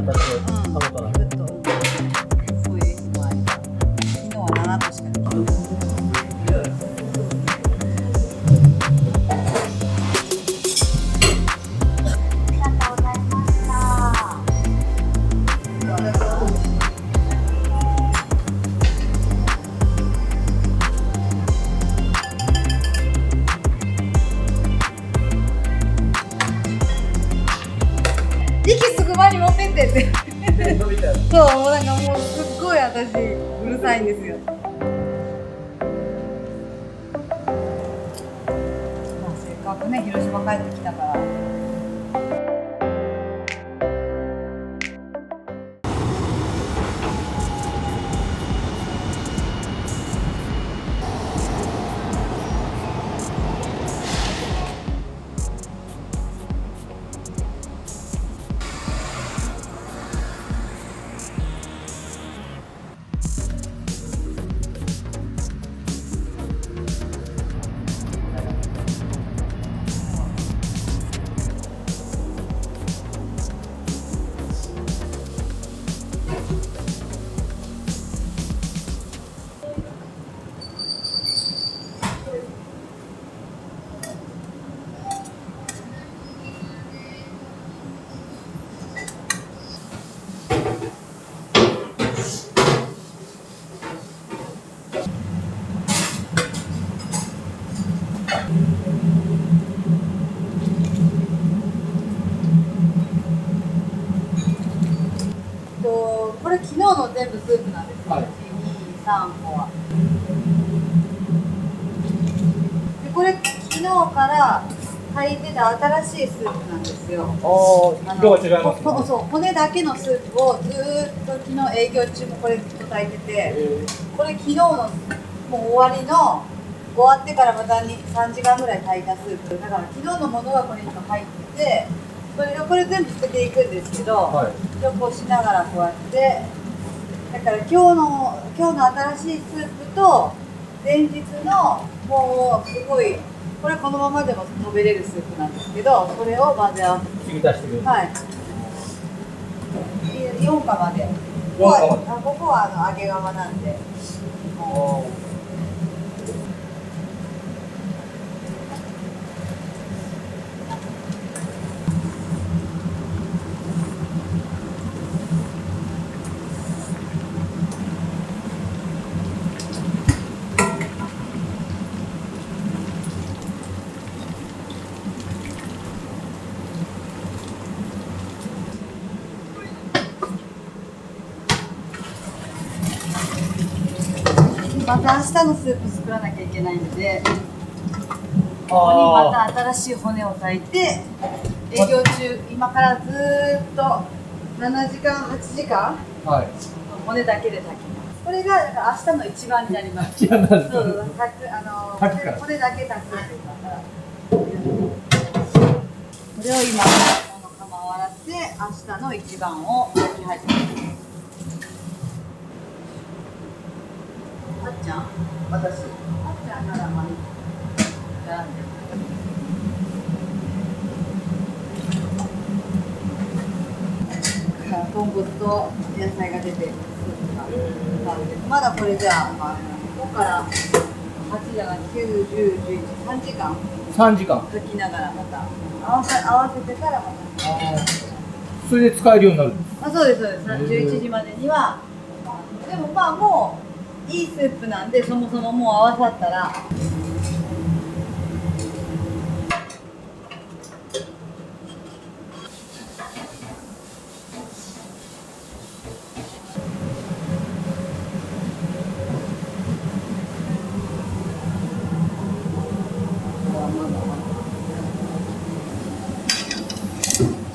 形を保たない。そういう日もあります。昨日は7個しかできない。息すぐ前に持ってってってそう、もうなんかもうすっごい私うるさいんですよ。まあせっかくね広島帰ってきたから。これ昨日の全部スープなんですよ。はい、1、2、3個は。でこれ昨日から炊いてた新しいスープなんですよ。色が違いますね。そう骨だけのスープをずーっと昨日営業中もこれずっと炊いてて、これ昨日のもう終わってからまた3時間ぐらい炊いたスープだから昨日のものがこれに入ってて、これ全部捨てていくんですけど、はい、こうしながらこうやって、だから今日の新しいスープと前日のもうすごいこれこのままでも食べれるスープなんですけど、それを混ぜ合わせて継ぎ足してる。はい、4釜で、ここは揚げ釜なんで。また明日のスープ作らなきゃいけないので、ここにまた新しい骨を炊いて、営業中、今からずーっと7時間、8時間、はい、骨だけで炊きます。これがだから明日の一番になります。一番なんですか。そう骨だけ炊くっていうから。これを今、この釜を洗って、明日の一番を炊き始めます。あっちゃん、私。あっちゃんならまあいい。選んで。豚骨と野菜が出てるスープがまだこれじゃあ、ここから8じゃなくて9、10、11、3時間3時間炊きながらまた合わせてからまたそれで使えるようになる。そうですそうです。11時までにはでもまあもういいスープなんで、そもそももう合わさったら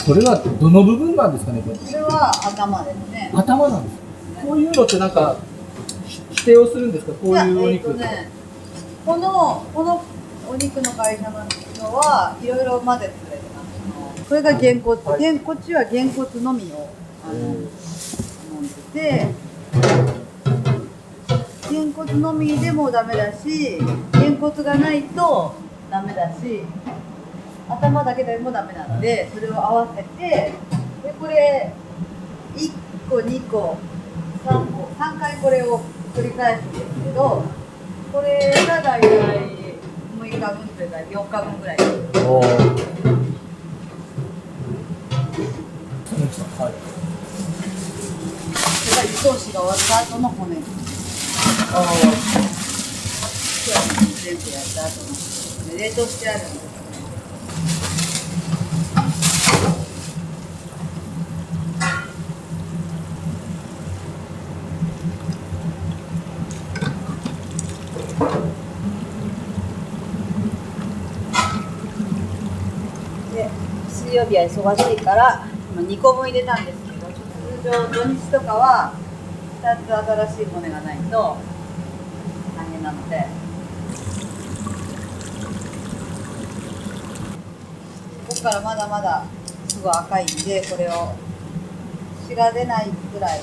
これはどの部分なんですかね。これは頭ですね。頭なんです。こういうのってなんか指定をするんですか。こういうお肉。このお肉の会社のはいろいろ混ぜてくれてます。これがげんこつ、こっちはげんこつのみを頼んでて、げんこつのみでもダメだし、げんこつがないとダメだし、頭だけでもダメなので、それを合わせて、でこれ1個2個3個3回これを繰り返すんですけど、これが大体6日分というか4日分ぐらい。おお。はい。それが糸通しが終わった後の骨。ああ。全部やった後の骨。冷凍してあるんですね。で、水曜日は忙しいから今2個分入れたんですけど、通常土日とかは2つ新しい骨がないと大変なので、ここからまだまだすごい赤いんで、これを血が出ないぐらい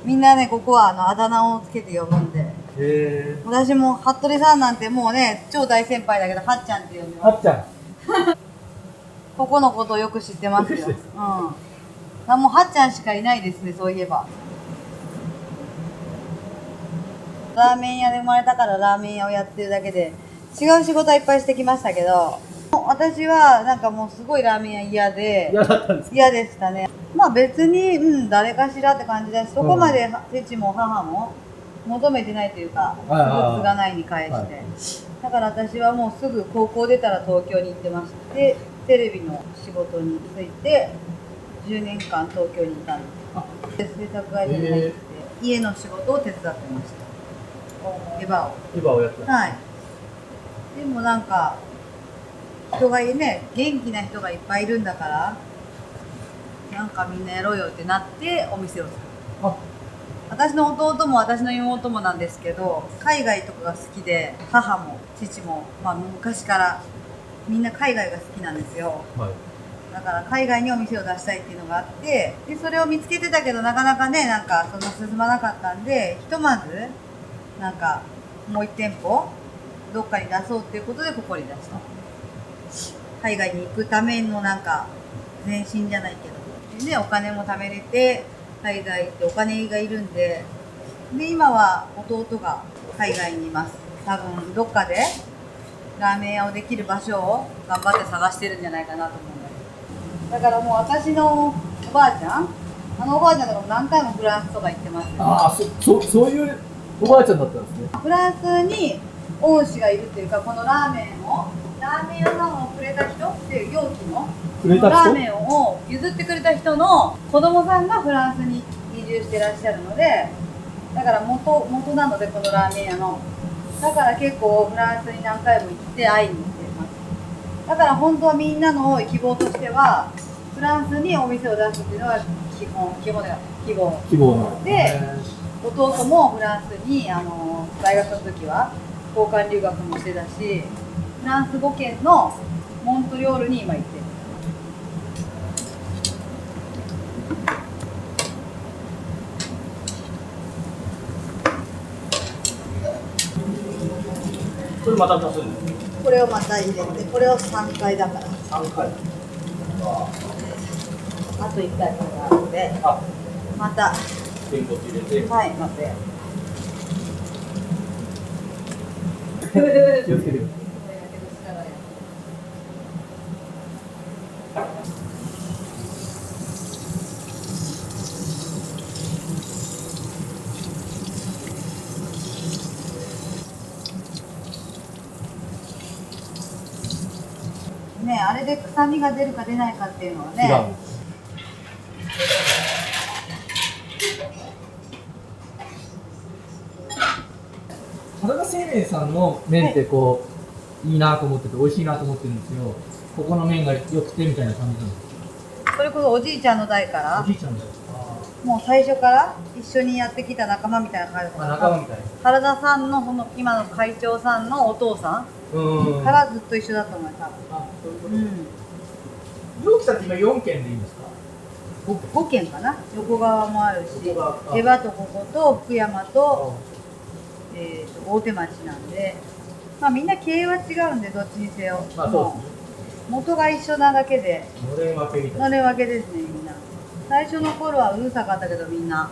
みんなね、ここはあだ名をつけて呼ぶんで、へえ。私も服部さんなんてもうね、超大先輩だけど、はっちゃんって呼んでます。はっちゃん。ここのことをよく知ってますよ。よく知ってうん。もうはっちゃんしかいないですね、そういえば。ラーメン屋で生まれたからラーメン屋をやってるだけで、違う仕事はいっぱいしてきましたけど、私はなんかもうすごいラーメン屋嫌で、嫌だったんですか。嫌でしたね。まあ別に、誰かしらって感じだし、そこまで父も母も求めてないというか、すぐ継がないに返して。はいだから私はもうすぐ高校出たら東京に行ってまして、テレビの仕事に就いて、10年間東京にいたんです。で制作会社に入って、家の仕事を手伝ってました。エヴァを。エヴァをやってた。はい。でもなんか、人がね、元気な人がいっぱいいるんだから、なんかみんなやろうよってなってお店をする。あ、私の弟も私の妹もなんですけど、海外とかが好きで、母も父も、昔からみんな海外が好きなんですよ。はい。だから海外にお店を出したいっていうのがあって、でそれを見つけてたけどなかなかね、なんかそんな進まなかったんで、ひとまずなんかもう1店舗どっかに出そうっていうことでここに出した。海外に行くためのなんか前進じゃないけど、でね、お金も貯めれて海外行ってお金がいるんで、で今は弟が海外にいます。多分どっかでラーメン屋をできる場所を頑張って探してるんじゃないかなと思うんだけど、だからもう私のおばあちゃん、あのおばあちゃんとかも何回もフランスとか行ってますよ。ああ、そういうおばあちゃんだったんですね。フランスに恩師がいるっていうか、このラーメン屋さんをくれた人っていう容器のくれた人ラーメンを譲ってくれた人の子供さんがフランスに移住してらっしゃるので、だから元なので、このラーメン屋の。だから結構フランスに何回も行って会いに行ってます。だから本当はみんなの希望としては、フランスにお店を出すっていうのが希望の。で、弟もフランスに大学の時は交換留学もしてたし、フランス語圏のモントリオールに今行ってる。これまた足すんですか。これをまた入れて、これを3回だから、 3回。あと1回これがあるので、また天こっち入れて。はい、またやる。気をつけてください。ね、あれで臭みが出るか出ないかっていうのはね。違う。原田製麺さんの麺ってこう、いいなと思ってて美味しいなと思ってるんですよ。ここの麺が良くてみたいな感じなんです。それこそおじいちゃんの代からおじいちゃんだよ。もう最初から一緒にやってきた仲間みたいな感じで、仲間みたいな。原田さんの今の会長さんのお父さんからずっと一緒だと思います。あ、そういうこと。陽気さんって今4軒でいいんですか？5軒かな。横川もあるし、江場とここと福山と、大手町なんで、みんな経営は違うんでどっちにせよ。まあそうですね。元が一緒なだけでのれん分けみたいな。のれん分けですね、みんな。最初の頃はうるさかったけどみんな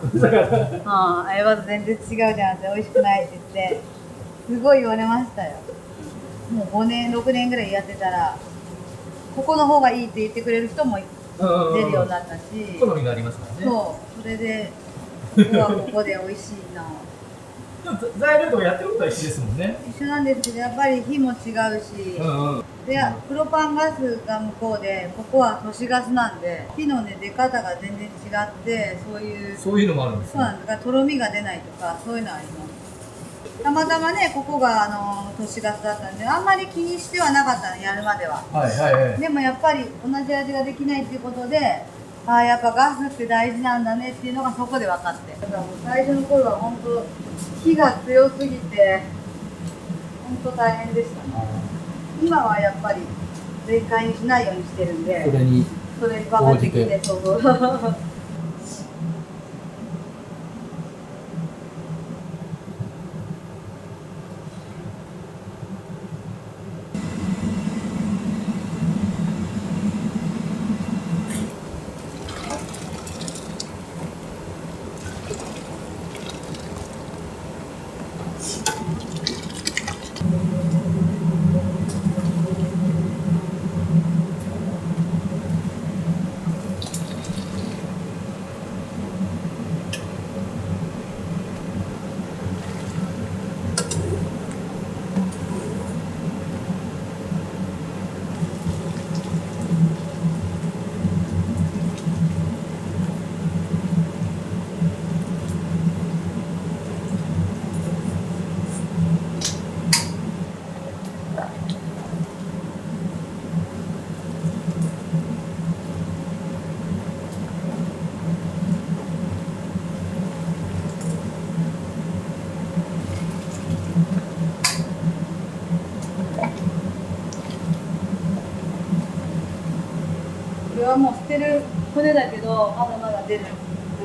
ああ、あれは全然違うじゃんって、美味しくないって言ってすごい言われましたよ。もう5年6年ぐらいやってたらここの方がいいって言ってくれる人も出るようになったし、好みがありますからね。そう、それでここはここで美味しいな。でも材料とかやってることは一緒ですもんね。一緒なんですけど、やっぱり火も違うし、でプロパンガスが向こうで、ここは都市ガスなんで火のね出方が全然違って、そういうのもあるんですね。そうなんです。だからとろみが出ないとかそういうのはあります。たまたまね、ここが都市ガスだったんであんまり気にしてはなかったの、やるまでは。はいはいはい。でもやっぱり同じ味ができないっていうことで、ああやっぱガスって大事なんだねっていうのがそこで分かって、だからもう最初の頃は本当火が強すぎて本当大変でしたね。今はやっぱり全開にしないようにしてるんで、それに分かってきて、そうそうこれはもう捨てる骨だけどまだまだ出る。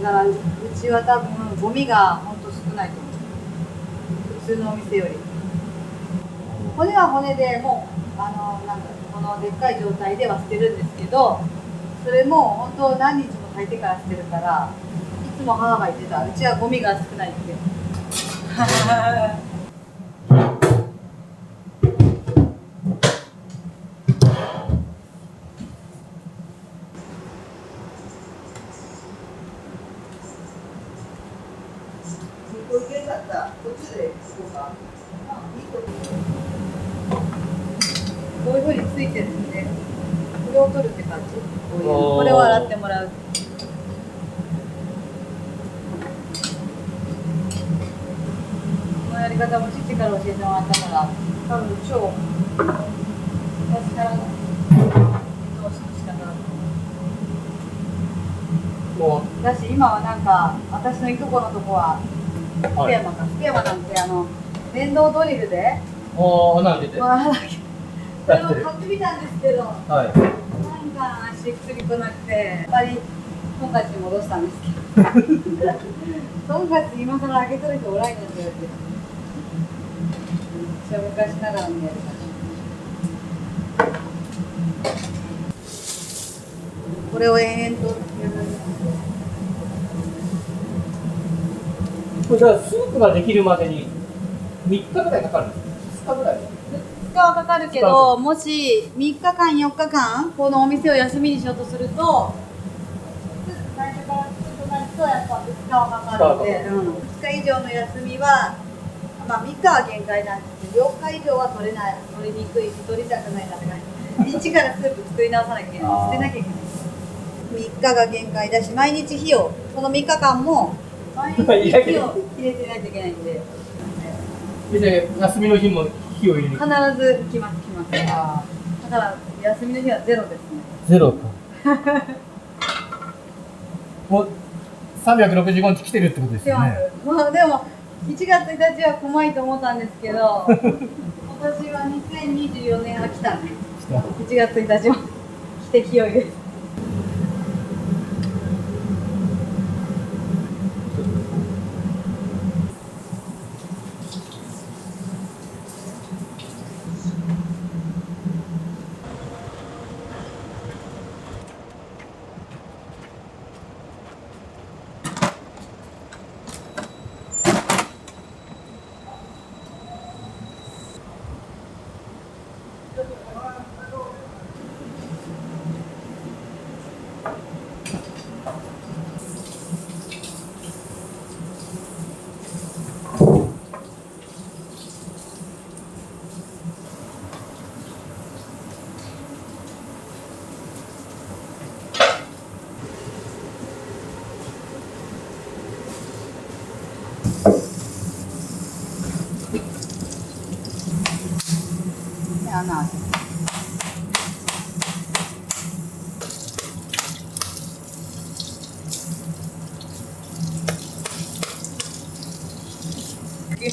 だからうちは多分ゴミが本当少ないと思う、普通のお店より。骨は骨でもうなんかこのでっかい状態では捨てるんですけど、それも本当何日も炊いてから捨てるから、いつも母が言ってた、うちはゴミが少ないってこういうふうについてるんで、これを取るって感じ。これを洗ってもらう。このやり方も父から教えてもらったから、多分超昔からの見通しの仕方だと思う。だし今はなんか私のいとこのとこは福山か、福山なんて電動ドリルで穴開けて。それを買ってみたんですけど、なんかしっくりこなくて、やっぱりトンカチに戻したんですけどトンカチ今から開けとる人おらんやんって言われて、めっちゃ昔ながらのやり方。これを延々とやる。これじゃあスープができるまでに3日ぐらいかかるんですか？2日ぐらい。2日はかかるけど、もし3日間4日間このお店を休みにしようとすると、最初から作るとなるとやっぱ2日はかかるので、2日以上の休みは、まあ3日は限界なんですけど、4日以上は取れない、取りにくいし、取りたくないなって感じ。一からスープ作り直さなきゃいけない、捨てなきゃいけない。3日が限界だし、毎日火を、この3日間も毎日火を入れてないといけないんで。で、休みの日も火を入れに必ず来ます。だから休みの日はゼロですね。ゼロか。もう365日来てるってことですよね。まあでも1月1日は怖いと思ったんですけど、今年は2024年は来たね。1月1日も来て清いです。で穴開けて。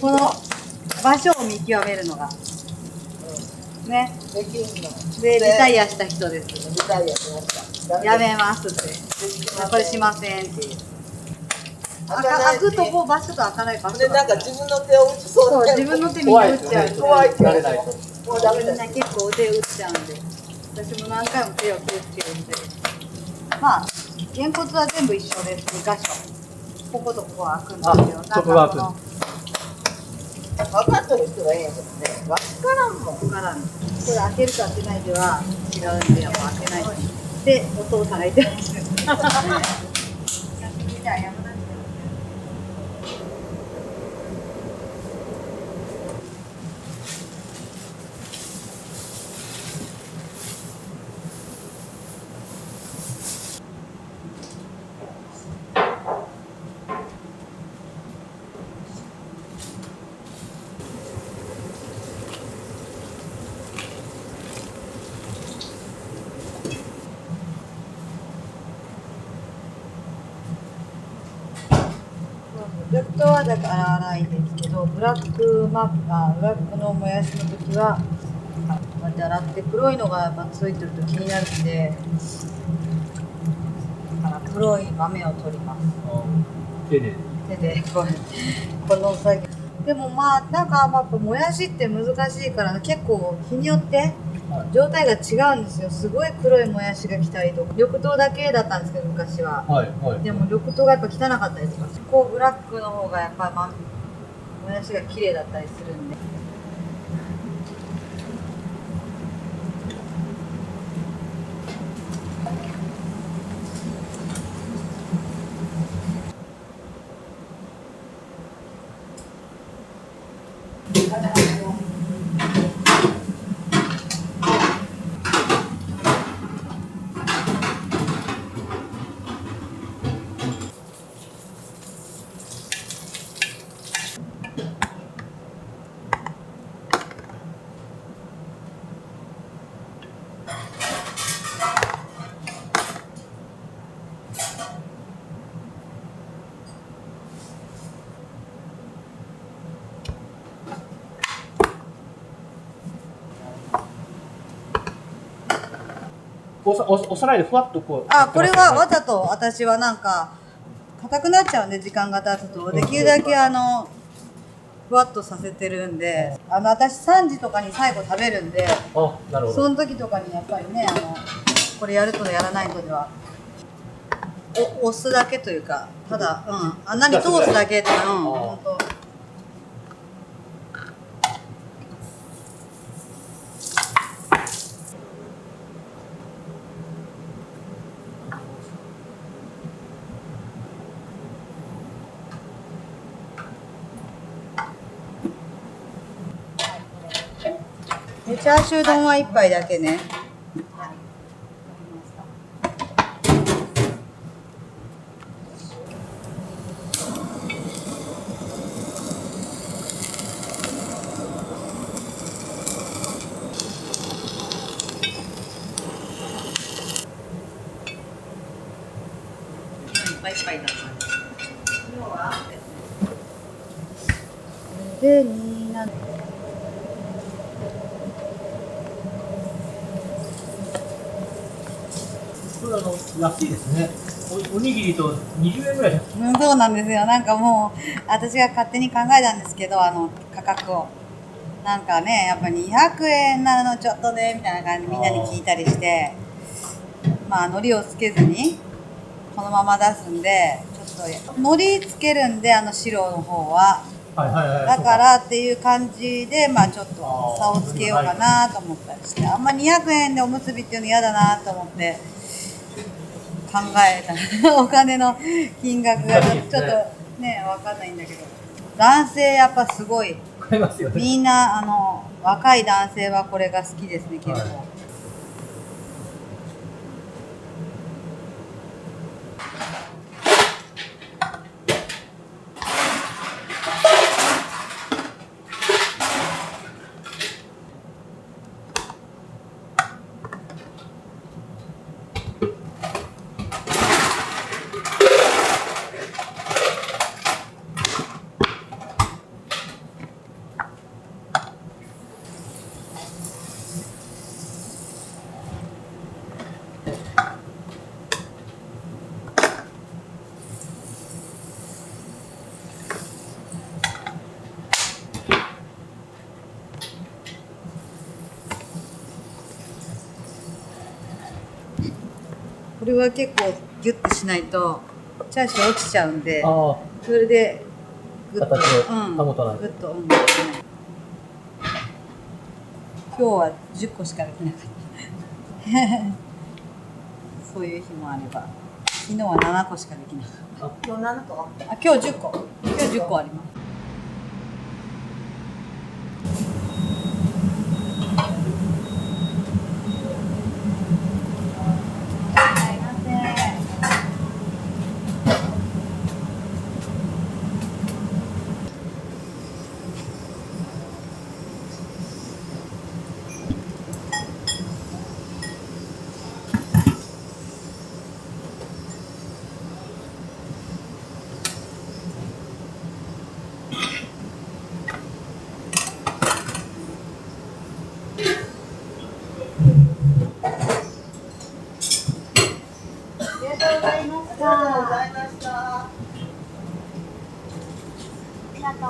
この場所を見極めるのがね。できるの。でリタイアした人です。リタイアしました。やめますって。これしませんっていう。開くとこ場所と開かない場所で、なんか自分の手を打ちそうそう、自分の手みんな打っちゃう。怖い慣れないと。もうダメだみんな結構腕打っちゃうんで。私も何回も手を気をつけるんで。まあ、げんこつは全部一緒です。2箇所。こことここは開くんですよ。あそこが開くなんか分かってる人がいいんやけどね。分からんもん。このからん。これ開けると開けないでは違うんで、やっぱ開けないで、お父さんがいてます。じゃあ、山田ブラックはだから粗いですけど、ブラックのもやしの時は、こうやって洗って黒いのがやっぱついてると気になるんで、だから黒い豆を取ります。手で。手でこの作業。でもまあなんかやっぱもやしって難しいから結構日によって状態が違うんですよ。すごい黒いもやしが来たりとか、緑豆だけだったんですけど昔は。はいはい。でも緑豆がやっぱ汚かったりとか、こうブラックの方がやっぱりもやしが綺麗だったりするんで。お皿でふわっとこう。あ、これはわざと私はなんか硬くなっちゃうんで、時間が経つとできるだけふわっとさせてるんで、私3時とかに最後食べるんで、あ、なるほど。その時とかにやっぱりね、これやるとやらないとでは押すだけというか、ただ穴に通すだけって本当。でチャーシュー丼は1杯だけね。いっぱいだった。で、2、7。これ安いですね。おにぎりと20円ぐらい。そうなんですよ。なんかもう私が勝手に考えたんですけど、価格をなんかね、やっぱ200円なのちょっとねみたいな感じでみんなに聞いたりして、まあ海苔をつけずにこのまま出すんで、ちょっと海苔つけるんで白の方ははいはいはい。だからっていう感じで、まあちょっと差をつけようかなと思ったりして、あんま200円でおむすびっていうの嫌だなと思って考えたお金の金額がちょっとね、わかんないんだけど、男性やっぱすごい、買いますよね。みんな若い男性はこれが好きですね、結構。はいこれは結構ギュッとしないとチャーシュー落ちちゃうんで、あそれでグッと、形を保たないグッと、今日は10個しかできなかったそういう日もあれば、昨日は7個しかできなかっ今日7個た。あ、今日10個。今日10個あります。ありがと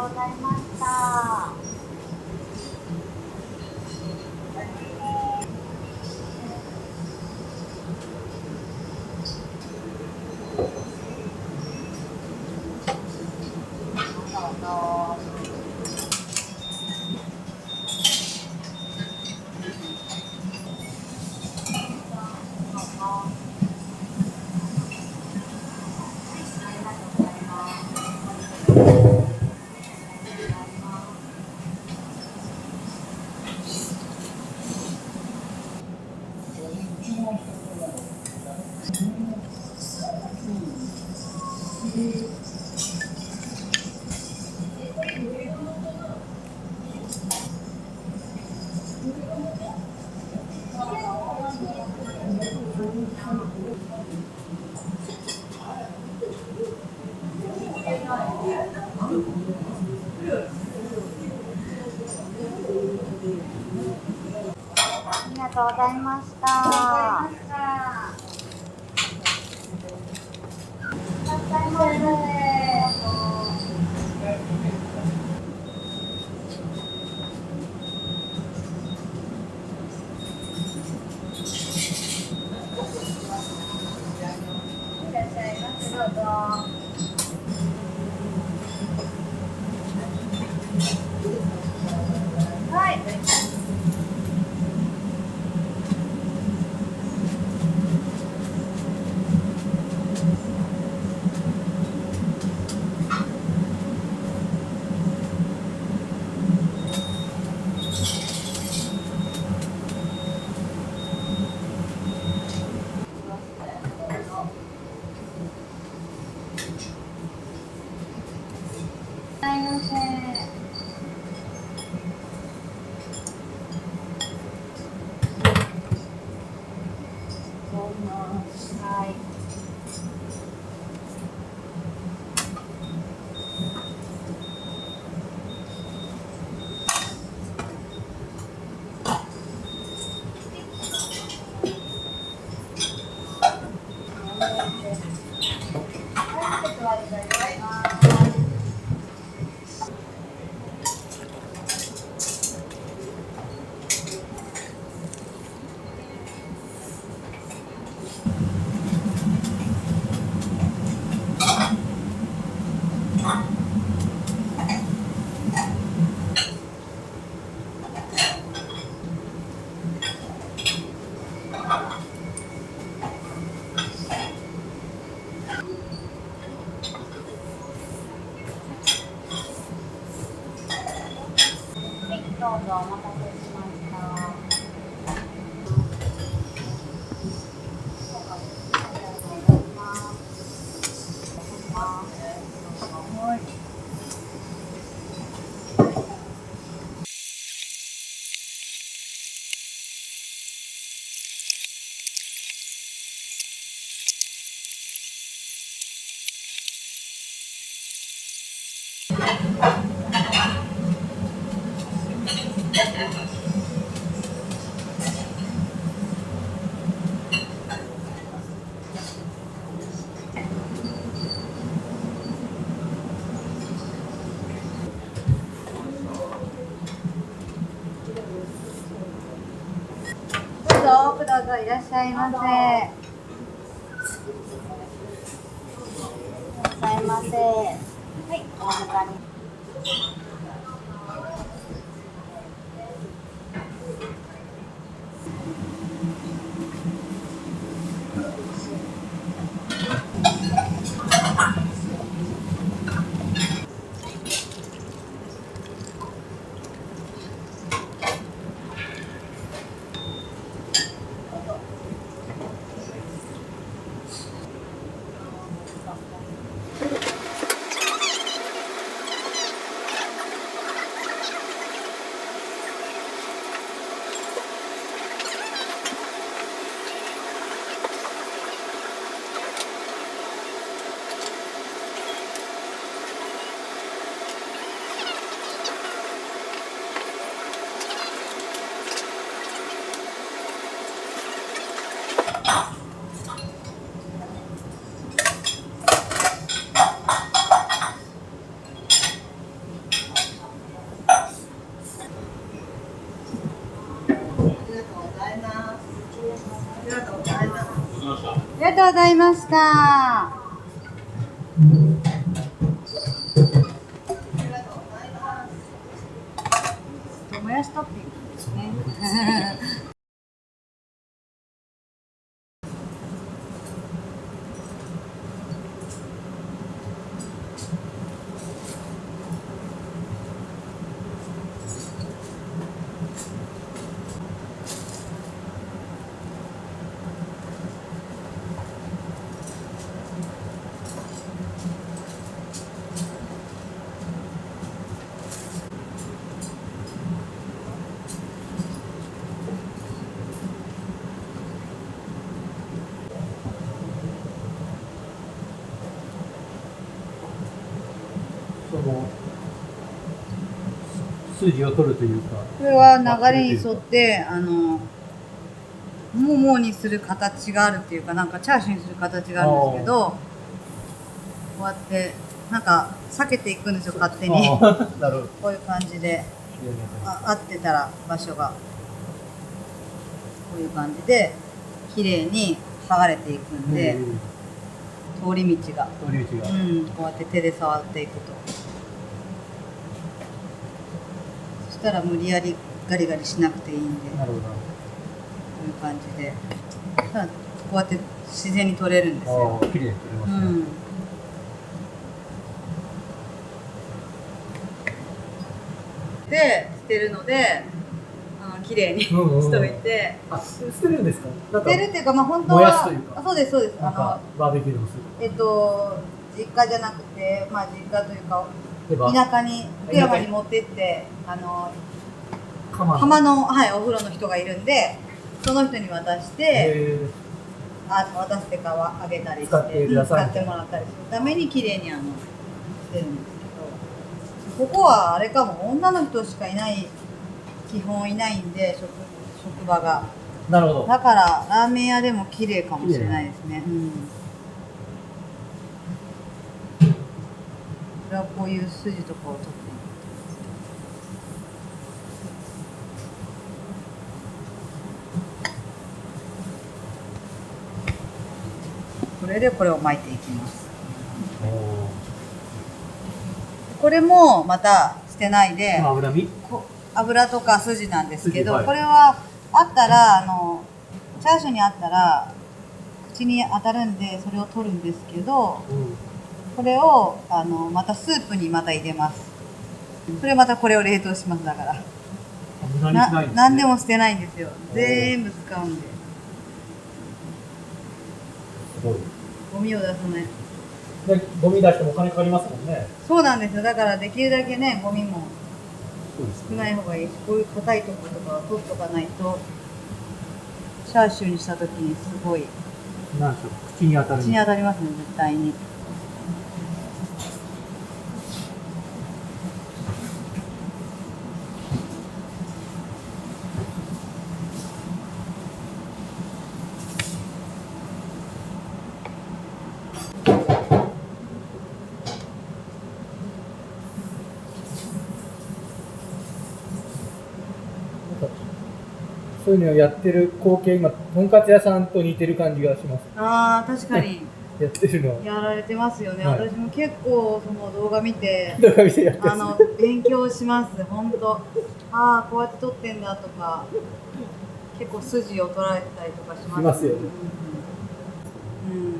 うございました。お待たせしました。はい。どうぞ奥どうぞいらっしゃいませ。いらっしゃいませ。はい、お預かり。ありがとうございました。もやしトッピングですね。その筋を取るというか。これは流れに沿ってももにする形があるっていうか、なんかチャーシューにする形があるんですけど、こうやってなんか避けていくんですよ、勝手に。なるほど。こういう感じで合ってたら場所がこういう感じで綺麗に剥がれていくんで、通り道が、通り道が。こうやって手で触っていくと、そしたら無理やりガリガリしなくていいんで、なるほど。こういう感じで、ただこうやって自然に取れるんですよ。綺麗に取れますね。で捨てるので、綺麗にしといて。あ、捨てるんですか？捨てるっていうか、まあ本当は燃やすというか。そうですそうです。なんかバーベキューでもする。実家じゃなくて、まあ実家というか田舎に福山に持ってって浜の、はい、お風呂の人がいるんで、その人に渡して、渡してかあげたりして、使ってもらったりするために綺麗にしてるんですけど、ここはあれかも、女の人しかいない、基本いないんで、職場が。なるほど。だからラーメン屋でも綺麗かもしれないですね。これはこういう筋とかを取って。これでこれを巻いていきます。これもまた捨てないで、油とか筋なんですけど、これはあったらチャーシューにあったら口に当たるんで、それを取るんですけど、これをまたスープにまた入れます。それまたこれを冷凍します。だから無駄にしないんですね。何でも捨てないんですよ。全部使うんで。すごい。ゴミを出さない。で、ゴミ出してもお金かかりますもんね。そうなんですよ。だからできるだけね、ゴミもそうです少ない方がいいし、こういう硬いところとかを取っとかないと、チャーシューにした時にすごいなんでしょう、口に当たる。口に当たりますね、絶対に。そういうのをやってる光景、今、とんかつ屋さんと似てる感じがします。ああ、確かにやってるの。やられてますよね。はい私も結構その動画見て、動画見てやってる。勉強します。本当。ああ、こうやって撮ってんだとか、結構筋を取られてたりとかします。しますよね。うん。うん。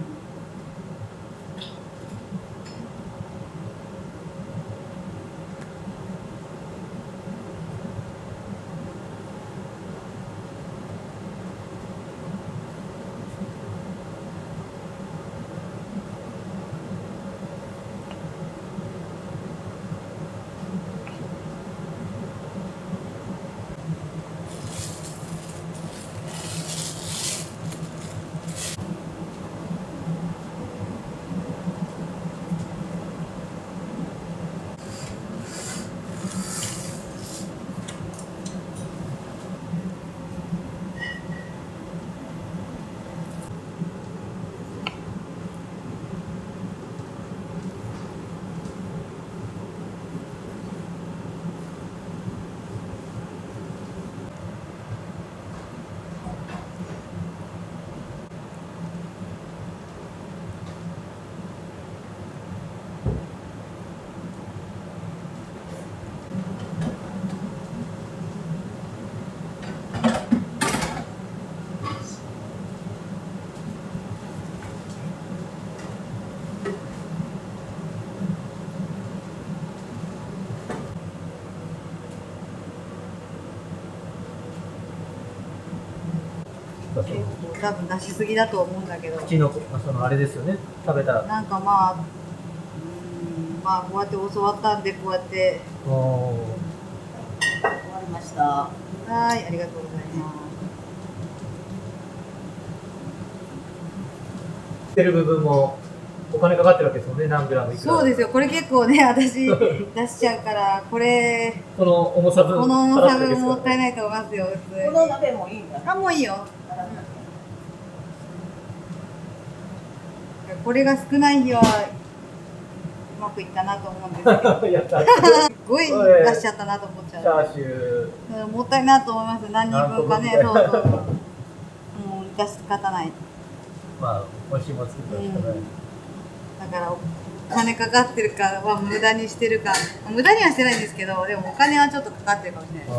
結構多分出しすぎだと思うんだけど、口の、そのあれですよね。食べたら。なんかまあ、まあこうやって教わったんで、こうやってお終わりました。はい、ありがとうございます。ってる部分もお金かかってるわけですもんね。何グラムいくら。そうですよ、これ結構ね、私出しちゃうから、これ、この重さ分。この重さ分もったいないと思いますよ、普通に。この鍋もいいんだ。あ、もういいよ。これが少ない日は、うまくいったなと思うんですけど、やった。すっごい出しちゃったなと思っちゃう。チャーシュー。もったいないと思います。何人分かね、そうそう。もう出し方ない。まあ、美味しいもの作ったらしかない。だからお金かかってるかは無駄にしてるか、無駄にはしてないんですけど、でもお金はちょっとかかってるかもしれない。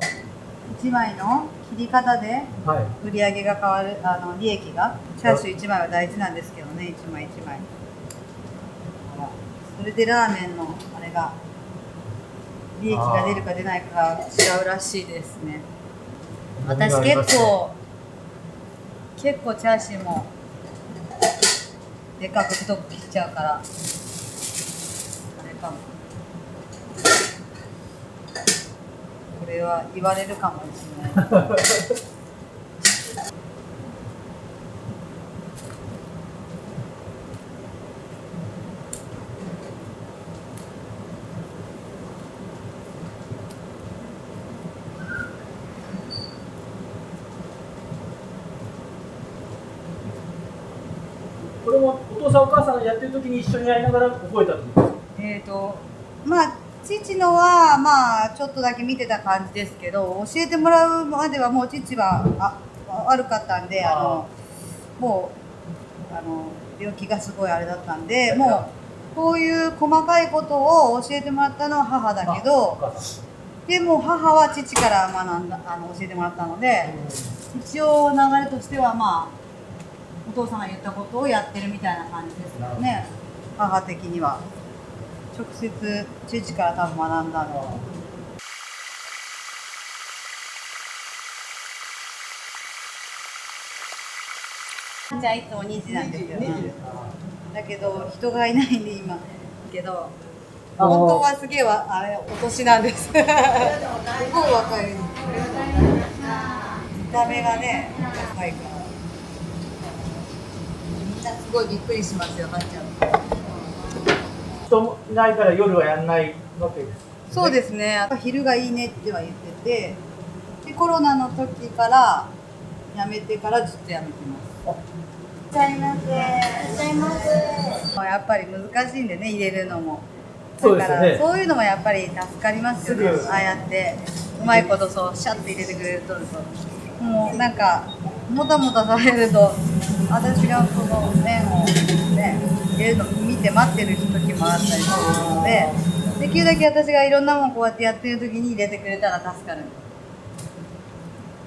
1枚の切り方ではい。売り上げが変わる、利益が、チャーシュー1枚は大事なんですけどね、1枚1枚。それでラーメンのあれが利益が出るか出ないかが違うらしいですね。私結構チャーシューもでかく太く切っちゃうからあれかも。これは言われるかもしれない。これもお父さんお母さんがやってる時に一緒にやりながら覚えたってことですか。まあ父のはまあちょっとだけ見てた感じですけど、教えてもらうまではもう父は悪かったんで、もう病気がすごいあれだったんで、もうこういう細かいことを教えてもらったのは母だけど、でも母は父から学んだ教えてもらったので、一応流れとしてはまあお父さんが言ったことをやってるみたいな感じですよね。母的には直接父から多分学んだの。じゃあいつも2時なんですよ。 2時ですか。だけど人がいないんで今けど本当はすげえあれお年なんです。すごい若い。見た目がね若いから。みんなすごいびっくりしますよ、ばっちゃん。人もいないから夜はやんないわけです。そうですね。昼がいいねっては言ってて、でコロナの時から辞めてからずっと辞めてます。いらっしゃいませ。いらっしゃいませ。やっぱり難しいんでね、入れるのも。そうだからですよね。そういうのもやっぱり助かりますよね。すぐああやってうまいことそうシャッて入れてくれると、もうなんかもたもたされると、私がこの麺をね入れるの見て待ってる時もあったりするので、できるだけ私がいろんなもんこうやってやってる時に入れてくれたら助かる。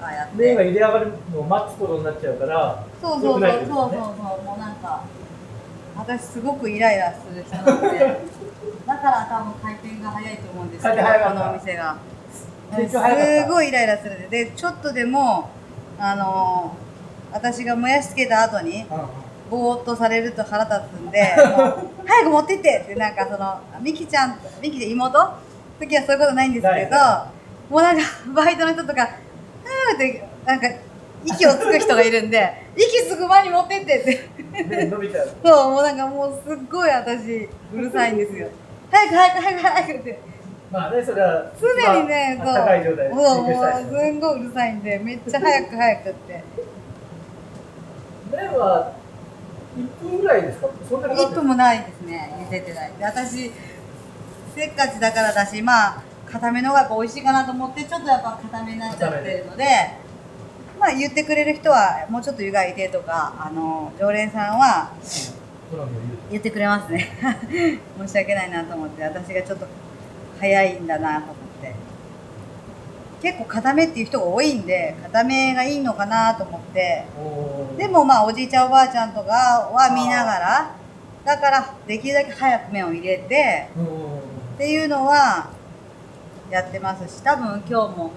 ああやって麺が茹で上がるのを待つことになっちゃうから、そう良くないってことそうですね。もうなんか私すごくイライラする人なので、だから多分回転が早いと思うんですけど、回転早かったこのお店が結局早かったすごいイライラするんで、ちょっとでも私がもやしつけた後にぼーっとされると腹立つんで、もう早く持ってってってなんかそのミキちゃん妹の時はそういうことないんですけど、もうなんかバイトの人とかってなんか息をつく人がいるんで、息つく前に持ってってって麺伸びちゃう。そう、もうなんかもうすっごい私うるさいんですよ。早くってまあね、それは常にね、一番高い状態でもう提供したいですね。すんごいうるさいんで、めっちゃ早くって麺は1分ぐらいですか？そんなに1分もないですね、茹でてないで、私せっかちだからだし、まあ固めの方がやっぱ美味しいかなと思って、ちょっとやっぱ固めになっちゃってるので、まあ言ってくれる人はもうちょっと湯がいてとか、常連さんは好みを言ってくれますね。申し訳ないなと思って、私がちょっと早いんだなと思って、結構固めっていう人が多いんで、固めがいいのかなと思って、でもまあおじいちゃんおばあちゃんとかは見ながら、だからできるだけ早く麺を入れてっていうのはやってますし、多分今日も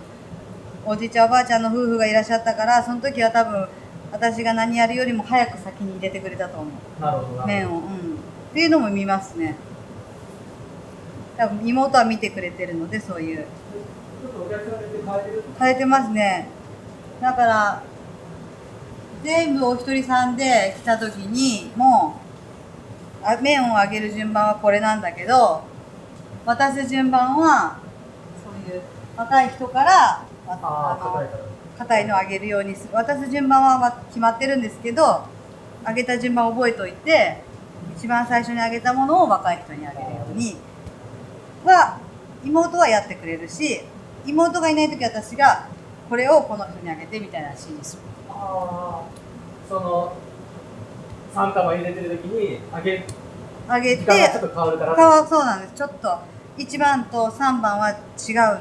おじいちゃんおばあちゃんの夫婦がいらっしゃったから、その時は多分私が何やるよりも早く先に入れてくれたと思う。なるほど。麺を、っていうのも見ますね。多分妹は見てくれてるので、そういうちょっとお客さんで変えてる。変えてますね。だから全部お一人さんで来た時にもう麺を揚げる順番はこれなんだけど、渡す順番はそういう若い人から硬いのを揚げるようにする。渡す順番は決まってるんですけど、揚げた順番を覚えといて、一番最初に揚げたものを若い人にあげるようには妹はやってくれるし、妹がいない時は私がこれをこの人にあげてみたいな指示する。その3玉入れてる時に揚げて時間がちょっと変わるからそうなんです。ちょっと1番と3番は違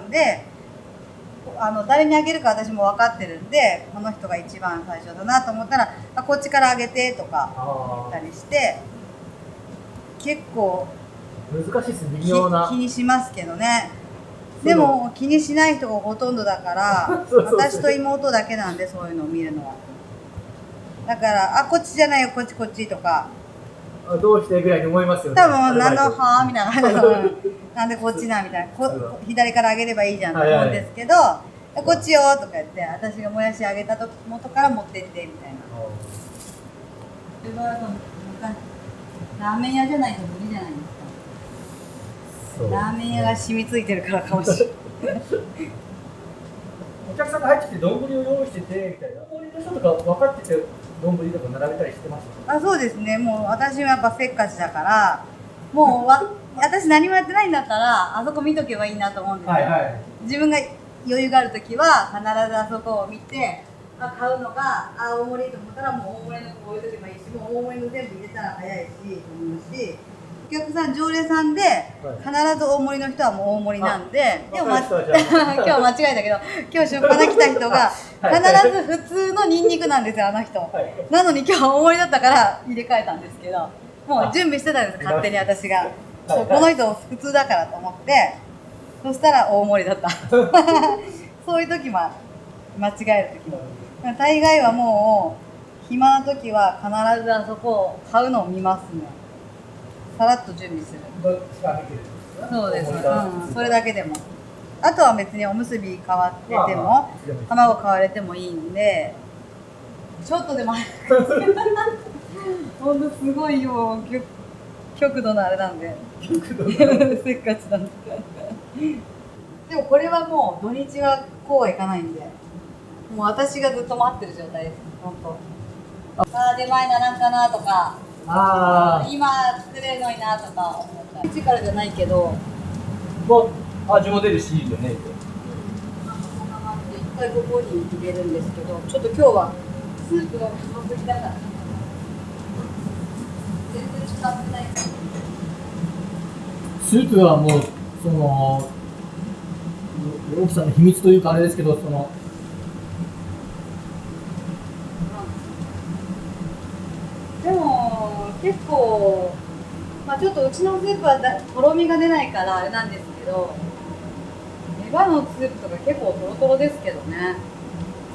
うんで、誰にあげるか私も分かってるんで、この人が一番最初だなと思ったら、こっちからあげてとか言ったりして、結構難しいです。微妙な気にしますけどね。でも気にしない人がほとんどだから私と妹だけなんで、そういうのを見るのは。だからこっちじゃないよ、こっちとか、どうしてぐらいに思いますよね。多分何のはみたいななんでこっちなみたいな、左からあげればいいじゃんと思うんですけど、こっちよとか言って、私がもやしあげた元から持ってってみたいな。それはラーメン屋じゃないと無理じゃないですか。ラーメン屋が染みついてるからかもしれない。お客さんが入ってきて丼を用意しててみたいな、丼の人とか分かってて丼とか並べたりしてました。そうですね。もう私はやっぱせっかちだから、もう私何もやってないんだったらあそこ見とけばいいなと思うんですよ。自分が余裕がある時は必ずあそこを見て、買うのが大盛りと思ったらもう大盛りの置いとけばいいし、もう大盛りの全部入れたら早いしと思うし、お客さん常連さんで必ず大盛りの人はもう大盛りなんで、でも今日間違えたけど、今日初っ端来た人が必ず普通のニンニクなんですよ、あの人。なのに今日大盛りだったから入れ替えたんですけど、もう準備してたんです、勝手に私が。この人普通だからと思って、そしたら大盛りだった。そういう時も間違える時も。大概はもう暇な時は必ずあそこを買うのを見ますね。さらっと準備する。どっちかできるんですか？そうです、うん、それだけでも。あとは別におむすび変わっててまあも、でも卵変われてもいいんで、ちょっとでもほんとすごいよ、極度のあれなんでせっかちなんででもこれはもう土日はこうはいかないんで、もう私がずっと待ってる状態です、ほんと。ああ、出前ならんかなとか、今作れるのになとか思った。うちからじゃないけど、もう味も出るしいいよね。こんな感じで一回ここに入れるんですけど、ちょっと今日はスープが不足だから全然使ってない。スープはもうその奥さんの秘密というかあれですけど、そのでも結構、まあ、ちょっとうちのスープはとろみが出ないからあれなんですけど、エバのスープとか結構トロトロですけどね。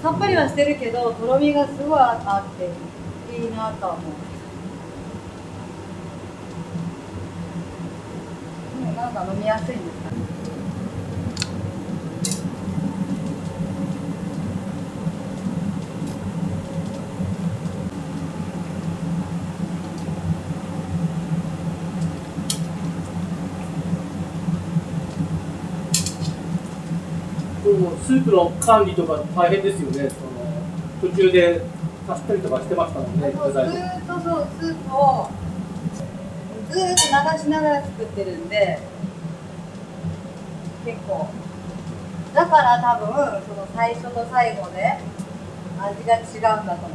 さっぱりはしてるけどとろみがすごいあっていいなとは思う。もうなんか飲みやすいんですかね。スープの管理とか大変ですよね。その途中で足したりとかしてましたもんね。ずーっとそうスープをずーっと流しながら作ってるんで、結構だから多分その最初と最後で味が違うんだと思います。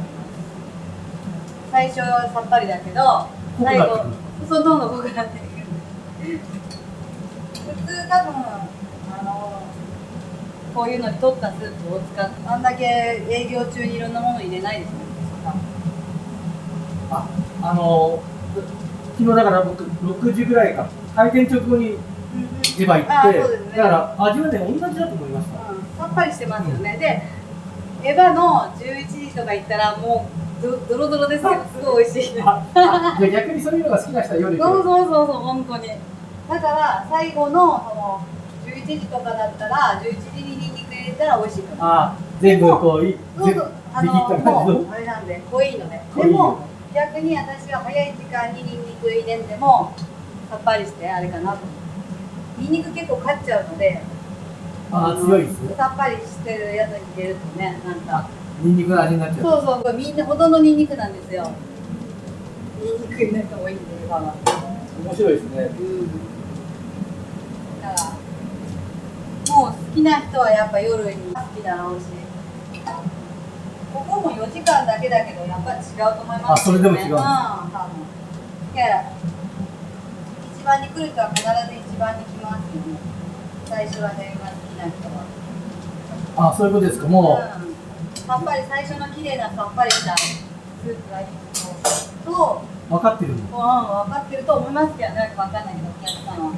最初はさっぱりだけど最後そうどんどん濃くなっていく。普通多分こういうのに取ったスープを使って、あんだけ営業中にいろんなもの入れないですもんね。昨日だから僕6時ぐらいか開店直後にエヴァ行って、そうですね、だから味はね同じだと思いました。さっぱりしてますよね。でエヴァの11時とか行ったらもうドロドロですけどすごい美味しい。じゃあ逆にそういうのが好きな人は夜行く。そう本当に。だから最後のその11時とかだったら11時にニンニク入れたら美味しいと思う。全部こうそうもうあれなんで濃いので。でも逆に私は早い時間にニンニク入れんでもさっぱりしてあれかなと思う。ニンニク結構勝っちゃうので。強いですね。さっぱりしてるやつに入れるとね、なんかニンニクの味になっちゃう。そうみんなほとんどニンニクなんですよ。ニンニク入れた方がいいんで、エヴァは。面白いですね。だからもう好きな人はやっぱ夜に好きだろうし、ここも4時間だけだけどやっぱり違うと思いますよね。それでも違う。多分。いや、一番に来る人は必ず一番に来ますよね。最初はね、好きな人は。そういうことですか。もうさっぱり最初の綺麗なさっぱりしたスープがいいと分かってるの。分かってると思いますけどね、分かんないけどお客さんは。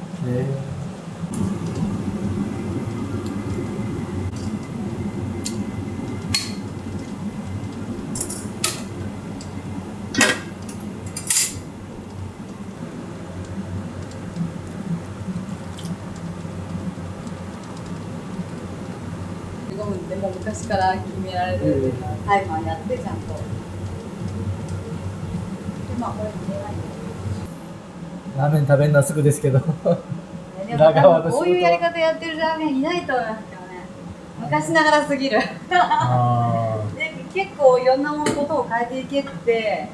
でも昔から決められるタイマーやってちゃんと。でまあこれ入れないで。ラーメン食べるのはすぐですけど。でも多分こういうやり方やってるラーメンいないと思いますけどね。昔ながらすぎる。で結構いろんなことを変えていけって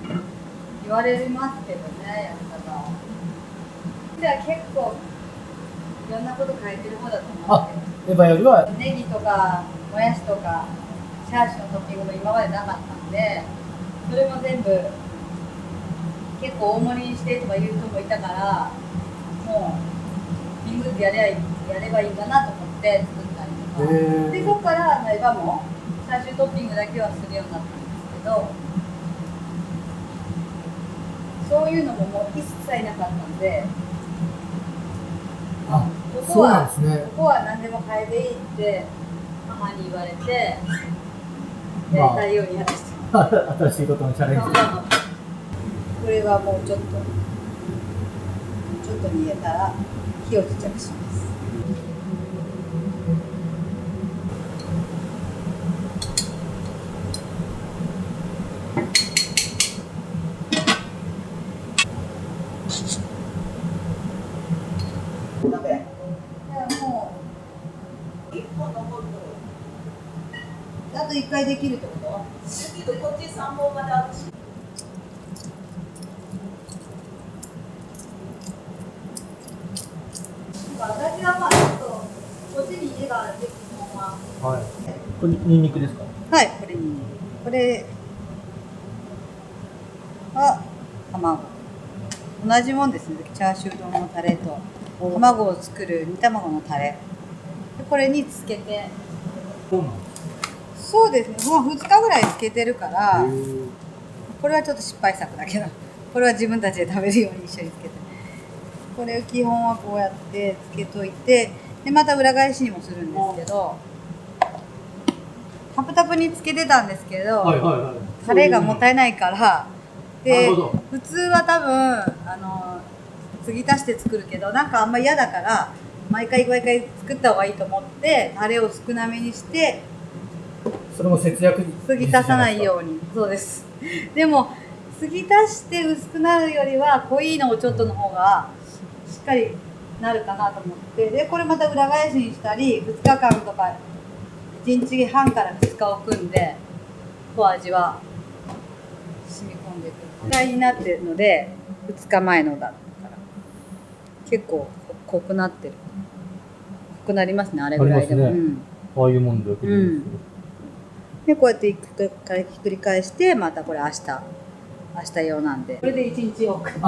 言われますけどね、やり方は。じゃあ結構いろんなこと変えてる方だと思いますけど。エヴァよりはネギとかもやしとかチャーシューのトッピングも今までなかったんで、それも全部結構大盛りにしてとか言う人もいたから、もうトッピングってやればいいかなと思って作ったりとかで、そこからエヴァもチャーシュートッピングだけはするようになったんですけど、そういうのももう一切なかったんで、ここは何でも変えていいって母に言われてやりたいようにやってます。新しいことのチャレンジ。これはもうちょっと煮えたら火をちっちゃくします。鍋。も一本残るうあと1回できるってこと？と。けどこっち3本まであるし。私はまあちょっとこっちに家ができたまま。はい。これニンニクですか？はい、これにこれは卵。同じもんですね。チャーシュー丼のタレと卵を作る煮卵のタレ。でこれにつけて。そうなんですそうですね。もう2日ぐらいつけてるからへーこれはちょっと失敗作だけど、これは自分たちで食べるように一緒につけて。これ基本はこうやってつけといて、でまた裏返しにもするんですけど、タプタプにつけてたんですけど、はいはいはい。タレがもったいないから、なでるほど普通は多分継ぎ足して作るけど、なんかあんま嫌だから毎回作った方がいいと思ってタレを少なめにしてそれも節約に。継ぎ足さないように。そうです。でも継ぎ足して薄くなるよりは濃いのをちょっとの方がしっかりなるかなと思って、でこれまた裏返しにしたり2日間とか1日半から2日置くんで、こう味は染み込んでいく状態になってるので、2日前のだから結構濃くなってる。濃くなりますね、あれぐらいでも。ありますねああいうもんでよく出るんですけど。でこうやってひっくり返して、またこれ明日用なんで、これで1日置く。そし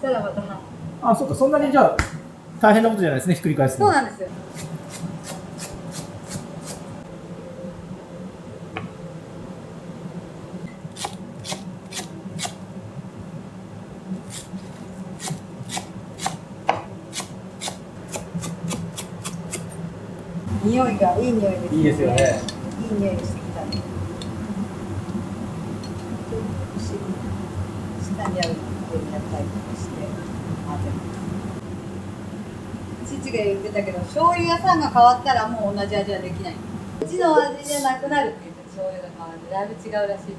たらまた。あ、そうか、そんなにじゃあ大変なことじゃないですね、ひっくり返すの。そうなんですよ。匂いがいい匂いですね。いいですよね。いい匂いしてきたね。下にあるのをやったりとかして混ぜます。父が言ってたけど、醤油屋さんが変わったらもう同じ味はできない。うちの味じゃなくなるって言って、醤油が変わるんでだいぶ違うらしいです。